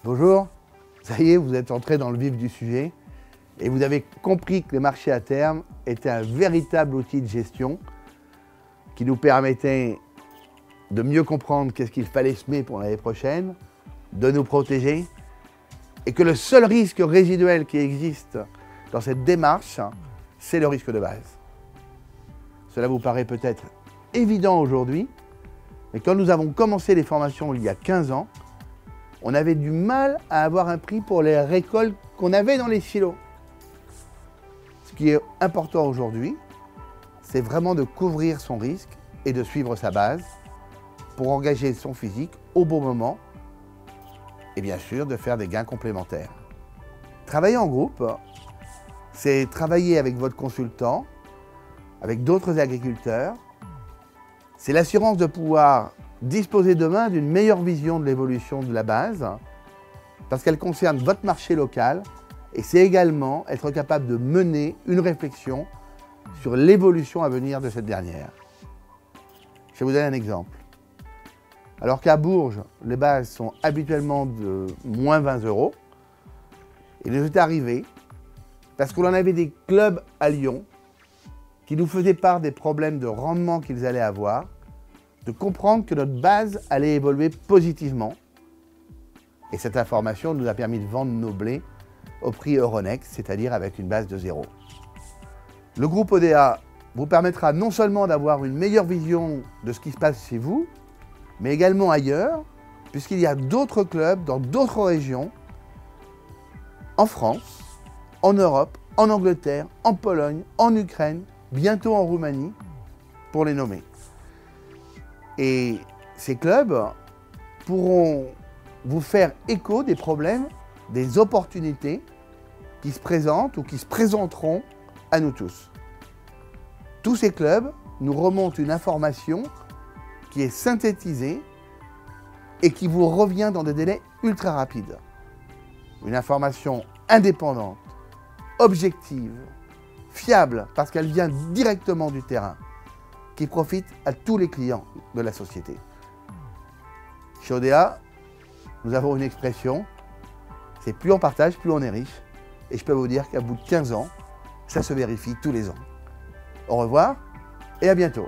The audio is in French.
Bonjour, ça y est, vous êtes entré dans le vif du sujet et vous avez compris que les marchés à terme étaient un véritable outil de gestion qui nous permettait de mieux comprendre qu'est-ce qu'il fallait semer pour l'année prochaine, de nous protéger et que le seul risque résiduel qui existe dans cette démarche, c'est le risque de base. Cela vous paraît peut-être évident aujourd'hui, mais quand nous avons commencé les formations il y a 15 ans, on avait du mal à avoir un prix pour les récoltes qu'on avait dans les silos. Ce qui est important aujourd'hui, c'est vraiment de couvrir son risque et de suivre sa base pour engager son physique au bon moment et bien sûr de faire des gains complémentaires. Travailler en groupe, c'est travailler avec votre consultant, avec d'autres agriculteurs. C'est l'assurance de pouvoir disposer demain d'une meilleure vision de l'évolution de la base parce qu'elle concerne votre marché local et c'est également être capable de mener une réflexion sur l'évolution à venir de cette dernière. Je vais vous donner un exemple. Alors qu'à Bourges, les bases sont habituellement de moins 20 €, il nous est arrivé, parce qu'on en avait des clubs à Lyon qui nous faisaient part des problèmes de rendement qu'ils allaient avoir, de comprendre que notre base allait évoluer positivement. Et cette information nous a permis de vendre nos blés au prix Euronext, c'est-à-dire avec une base de 0. Le groupe ODA vous permettra non seulement d'avoir une meilleure vision de ce qui se passe chez vous, mais également ailleurs, puisqu'il y a d'autres clubs dans d'autres régions, en France, en Europe, en Angleterre, en Pologne, en Ukraine, bientôt en Roumanie, pour les nommer. Et ces clubs pourront vous faire écho des problèmes, des opportunités qui se présentent ou qui se présenteront à nous tous. Tous ces clubs nous remontent une information qui est synthétisée et qui vous revient dans des délais ultra rapides. Une information indépendante, objective, fiable parce qu'elle vient directement du terrain, qui profite à tous les clients de la société. Chez ODA, nous avons une expression, c'est plus on partage, plus on est riche. Et je peux vous dire qu'à bout de 15 ans, ça se vérifie tous les ans. Au revoir et à bientôt.